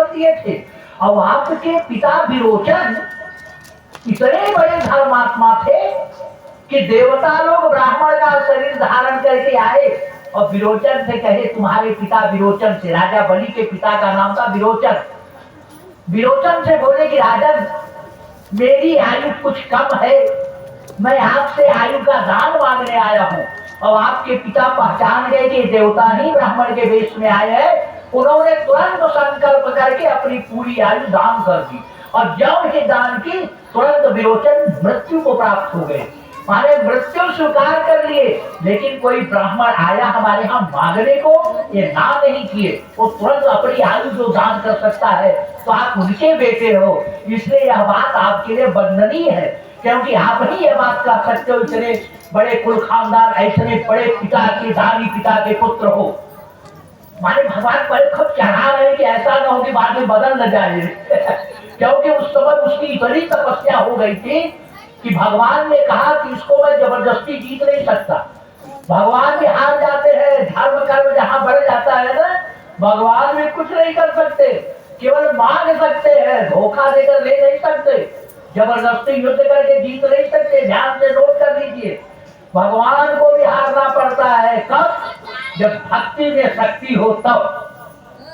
वर दिए थे। और आपके पिता विरोचन इतने बड़े धर्मात्मा थे कि देवता लोग ब्राह्मण का शरीर धारण करके आए और विरोचन से कहे, तुम्हारे पिता विरोचन से, राजा बलि के पिता का नाम था विरोचन। विरोचन से बोले कि राजन, मेरी आयु कुछ कम है, मैं आपसे आयु का दान मांगने आया हूँ। और आपके पिता पहचान गए कि देवता ही ब्राह्मण के वेश में आए हैं। उन्होंने तुरंत संकल्प करके अपनी पूरी आयु दान कर दी और जब ही दान की तुरंत विरोचन मृत्यु को प्राप्त हो गए, माने मृत्यु स्वीकार कर लिए। लेकिन कोई ब्राह्मण आया हमारे यहाँ मांगने को, ये ना नहीं किए, वो तुरंत अपनी आयु जो दान कर सकता है, तो आप उनके बेटे हो। इसलिए यह बात आपके लिए वंदनीय है, क्योंकि आप ही यह बात कर सकते हो, इतने बड़े कुल खानदान, ऐसे बड़े पिता के दानी पिता के पुत्र हो। माने भगवान पर खुद चढ़ा रहे कि ऐसा ना हो कि बाद में बदल न जाए क्योंकि उस समय उसकी इतनी तपस्या हो गई थी कि भगवान ने कहा कि इसको मैं जबरदस्ती जीत नहीं सकता। भगवान भी हार जाते हैं, धर्म कर्म जहाँ बढ़ जाता है ना, भगवान भी कुछ नहीं कर सकते, केवल मांग सकते हैं, धोखा देकर ले नहीं सकते, जबरदस्ती युद्ध करके जीत नहीं सकते। ध्यान से नोट कर लीजिए, भगवान को भी हारना पड़ता है। कब? जब भक्ति में शक्ति हो तब।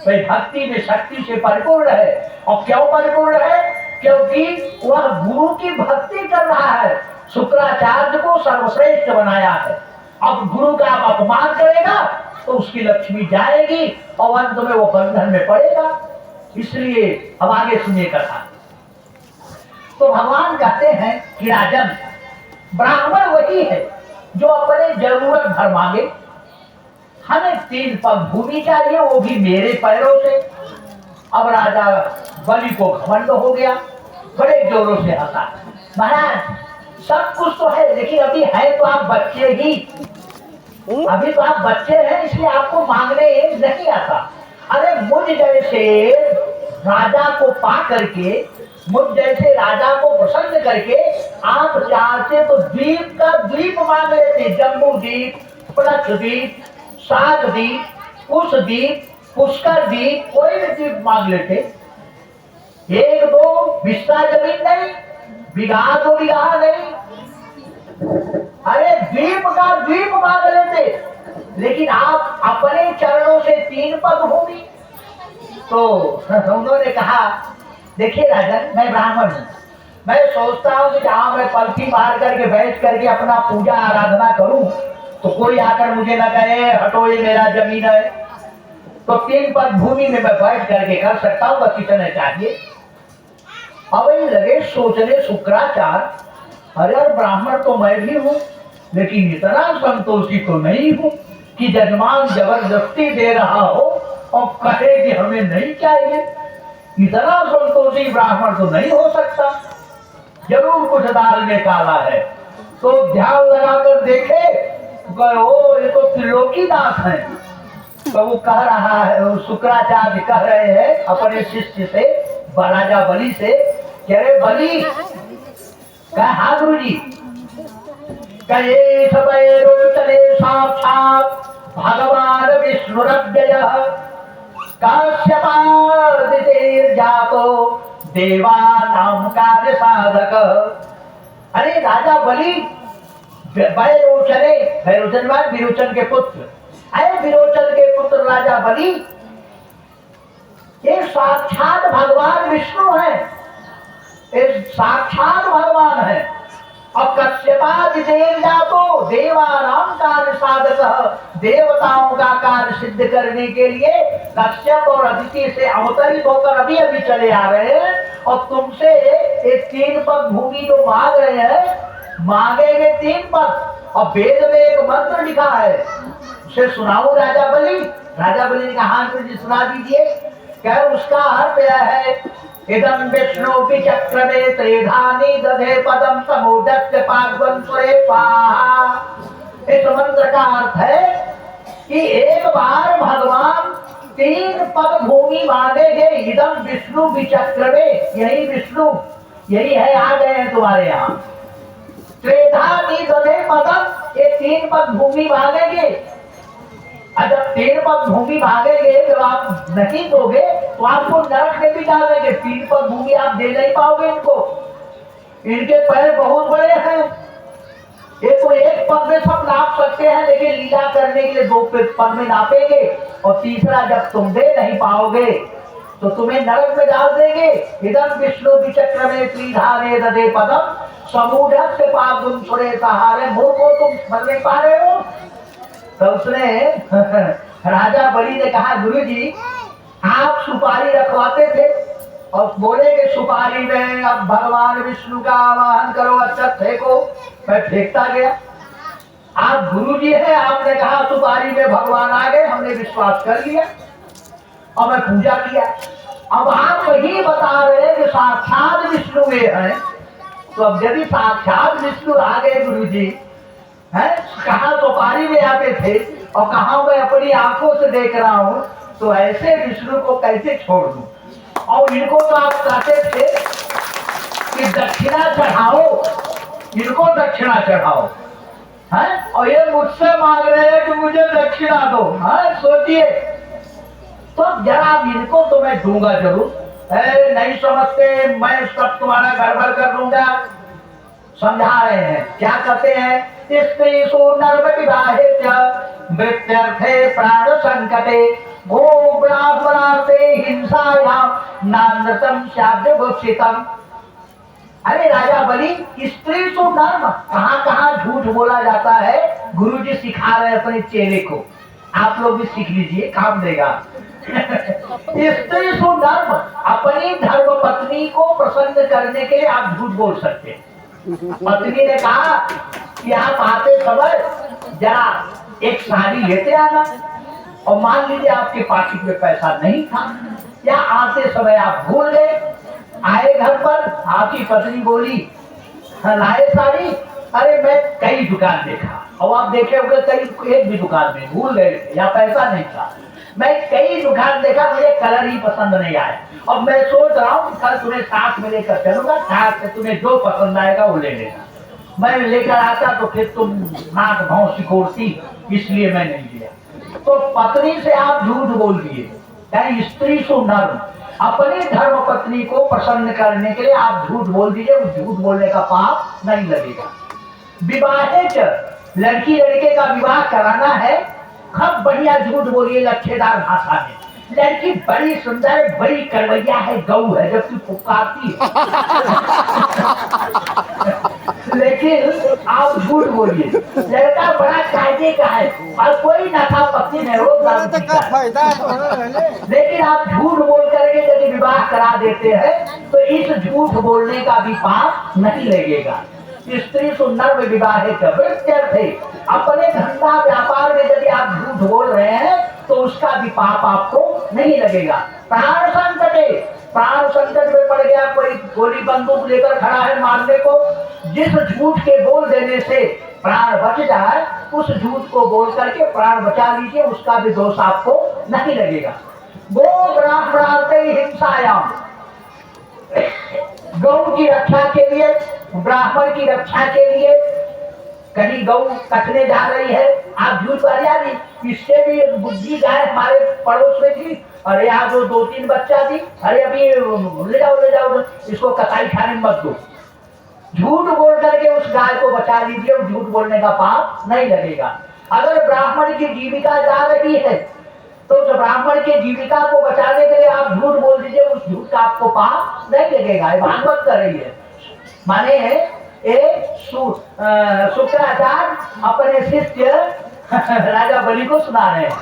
भाई भक्ति में शक्ति से परिपूर्ण है। और क्यों परिपूर्ण है? क्योंकि वह गुरु की भक्ति कर रहा है, शुक्राचार्य को सर्वश्रेष्ठ बनाया है। अब गुरु का अपमान करेगा तो उसकी लक्ष्मी जाएगी और अंत में वो बंधन में पड़ेगा। इसलिए अब आगे सुनिए कथा। तो भगवान कहते हैं कि राजन, ब्राह्मण वही है जो अपने जरूरत भर मांगे। हमें 3 पग भूमि चाहिए, वो भी मेरे पैरों से। अब राजा बलि को घमंड हो गया, बड़े जोरों से हंसा, महाराज सब कुछ तो है, लेकिन अभी है तो आप बच्चे ही, अभी तो आप बच्चे हैं, इसलिए आपको मांगने नहीं आता। अरे मुझ जैसे राजा को पा करके, मुझ जैसे राजा को प्रसन्न करके आप चाहते तो द्वीप का द्वीप मांग लेते, जम्बू द्वीप, प्लक्ष द्वीप, साग द्वीप, कुश द्वीप, पुष्कर द्वीप, कोई भी द्वीप मांग लेते। 1-2 बिस्सा जमीन नहीं, बिगहा 2 बिगहा नहीं, अरे द्वीप का द्वीप मांग लेते। लेकिन आप अपने चरणों से 3 पग भूमि। तो उन्होंने कहा, देखिए राजन, मैं ब्राह्मण हूँ, मैं सोचता हूँ कि जहाँ मैं पलथी मार करके बैठ करके अपना पूजा आराधना करूँ तो कोई आकर मुझे न कहे हटो ये मेरा जमीन है। तो 3 पग भूमि में मैं बैठ करके कर सकता हूँ, बस इतना चाहिए। अब ये लगे सोचने शुक्राचार्य, अरे यार ब्राह्मण तो मैं भी हूँ, लेकिन इतना संतोषी तो नहीं हूँ कि जजमान जबरदस्ती दे रहा हो और कहे कि हमें नहीं चाहिए। इतना संतोषी ब्राह्मण तो नहीं हो सकता, जरूर कुछ दाल में काला है। तो ध्यान लगाकर देखे, ओ ये तो त्रिलोकीनाथ है। तो वो कह रहा है, शुक्राचार्य कह रहे हैं अपने शिष्य से, राजा बलि से, कह रहे बलि, कहा हाँ गुरु जी, कहे सबैरोचने साक्षात भगवान विष्णुरव्ययः काश्यपादिते जातो देवानां कार्य साधक। अरे राजा बलि, वैरोचने, वैरोचन बाद विरोचन के पुत्र, अरे विरोचन के पुत्र राजा बलि ये साक्षात भगवान विष्णु है, ये साक्षात भगवान है। और कश्यपादितो देवानां कार्य साधक, देवताओं का कार्य सिद्ध करने के लिए कश्यप और अदिति से अवतरित होकर अभी अभी चले आ रहे हैं। और तुमसे ये 3 पग भूमि जो मांग रहे हैं, मांगेंगे 3 पग। और वेद में एक मंत्र लिखा है, उसे सुनाऊं राजा बलि? राजा बलि ने कहा हाँ गुरु जी सुना दीजिए। क्या उसका अर्थ यह है, इदं विष्णु विचक्रमे त्रिधानी दधे पदम समूढ़स्य पार्वंसुरे स्वाहा। इस मंत्र का अर्थ है कि एक बार भगवान 3 पग भूमि मांगेंगे। इदं विष्णु विचक्रमे, यही विष्णु, यही है, आ गए हैं तुम्हारे यहाँ। त्रिधानी दधे पदम, ये 3 पग भूमि मांगेंगे। जब 3 पग भूमि मांगेंगे, जब आप नहीं दोगे तो आपको नरक में भी डालेंगे। पीठ पर भूमि आप दे नहीं पाओगे इनको, इनके पैर बहुत बड़े हैं। ये तो एक पग में सब नाप सकते हैं, लेकिन लीला करने के लिए 2 पग में नापेंगे, और तीसरा जब तुम दे नहीं पाओगे तो तुम्हें नरक में डाल देंगे। इदम विष्णु विचक्र में त्रिधारे ददे पदम समूढ़ से पागुन सुरे सहारे। मूर्खो, तुम समझ नहीं पा रहे हो। तो उसने राजा बलि ने कहा, गुरुजी आप सुपारी रखवाते थे और बोले कि सुपारी में अब भगवान विष्णु का आवाहन करो, अच्छा फेंको। मैं फेंकता गया। आप गुरुजी हैं, आपने कहा सुपारी में भगवान आ गए, हमने विश्वास कर लिया और मैं पूजा किया। अब आप वही बता रहे हैं कि साक्षात विष्णु वे हैं, तो अब यदि साक्षात विष्णु आ गए गुरुजी हैं, कहाँ सुपारी में आते थे और कहाँ मैं अपनी आंखों से देख रहा हूँ, तो ऐसे विष्णु को कैसे छोड़ दूं। और इनको तो आप कहते थे कि दक्षिणा चढ़ाओ, इनको दक्षिणा चढ़ाओ हैं, और ये मुझसे मांग रहे हैं कि मुझे दक्षिणा दो। हाँ, सोचिए। तो जरा इनको तो मैं दूंगा जरूर। नहीं समझते, मैं सब तुम्हारा गड़बड़ कर दूंगा। समझा रहे हैं, क्या कहते हैं, स्त्री सुनर्म विवाहे मृत्यर्थे प्राण संकटे गो ब्राह्मणार्थे हिंसायाम नानृतम शाब्द भक्षितम। अरे राजा बलि, स्त्री सु नर्म, कहाँ कहाँ झूठ बोला जाता है। गुरुजी सिखा रहे हैं अपने चेले को, आप लोग भी सीख लीजिए, काम देगा। स्त्री सु नर्म, अपनी धर्म पत्नी को प्रसन्न करने के लिए आप झूठ बोल सकते हैं। पत्नी ने कहा कि आप आते समय जरा एक साड़ी लेते आना, और मान लीजिए आपके पाकिट में पैसा नहीं था, या आते समय आप भूल गए। आए घर पर, आपकी पत्नी बोली, लाए साड़ी? अरे मैं कई दुकान देखा, और आप देखे होंगे कई, एक भी दुकान में भूल गए या पैसा नहीं था। मैं कई दुकान देखा, मुझे कलर ही पसंद नहीं आया, और मैं सोच रहा हूँ कल तुम्हें साथ में लेकर चलूंगा, साथ से तुम्हें जो पसंद आएगा वो ले लेना। मैं लेकर आता तो फिर तुम नाक भाव सिकोड़ती, इसलिए मैं नहीं लिया। तो पत्नी से आप झूठ बोल दिए। स्त्री सु नर्म, अपनी धर्म पत्नी को प्रसन्न करने के लिए आप झूठ बोल दीजिए, उस झूठ बोलने का पाप नहीं लगेगा। विवाहे च, लड़की लड़के का विवाह कराना है, खूब बढ़िया झूठ बोलिए लच्छेदार भाषा में। लड़की बड़ी सुंदर, बड़ी करवैया है, गऊ है, जब तू पुकारती है। लेकिन आप झूठ बोलिए, लड़का बड़ा कायदे का है और कोई नशा पत्नी नहीं हो, लेकिन आप झूठ बोल करके यदि विवाह करा देते हैं तो इस झूठ बोलने का भी पाप नहीं लगेगा। स्त्री सुंदर में विवाह थे, अपने धंधा व्यापार में यदि आप झूठ बोल रहे हैं तो उसका भी पाप आपको नहीं लगेगा। प्राण संकटे, प्राण संकट में पड़ गया, कोई गोली बंदूक लेकर खड़ा है मारने को, जिस झूठ के बोल देने से प्राण बच जाए, उस झूठ को बोल करके प्राण बचा लीजिए, उसका भी दोष आपको नहीं लगेगा। गो ब्राह्मणार्थे हिंसायाम, गौ की रक्षा के लिए, ब्राह्मण की रक्षा के लिए कहीं गौ कटने जा रही है, आप झूठ बारिया, इससे भी बुद्धि गाय हमारे पड़ोस में थी, अरे यहाँ जो 2-3 बच्चा थी, अरे अभी ले जाओ इसको कसाई खाने में मत दो। झूठ बोल करके उस गाय को बचा लीजिए, झूठ बोलने का पाप नहीं लगेगा। अगर ब्राह्मण की जीविका जा रही है तो उस ब्राह्मण के जीविका को बचाने के लिए आप झूठ बोल दीजिए, उस झूठ का आपको पाप नहीं लगेगा। भागवत कर रही है, माने शुक्राचार्य अपने शिष्य राजा बलि को सुना रहे हैं।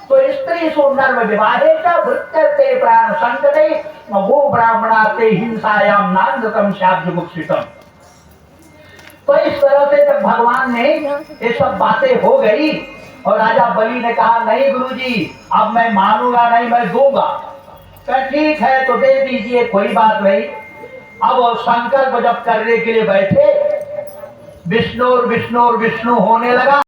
तो स्त्री सुंदर में विवाहे वृत्ते प्राण संकटे वो ब्राह्मणाते हिंसायाम नान्यतम शाब्द मुक्षितम। तो इस तरह से जब भगवान ने ये सब बातें हो गई और राजा बलि ने कहा, नहीं गुरुजी, अब मैं मानूंगा नहीं, मैं दूंगा। तो ठीक है, तो दे दीजिए, कोई बात नहीं। अब संकल्प जब करने के लिए बैठे, विष्णु विष्णु विष्णु होने लगा।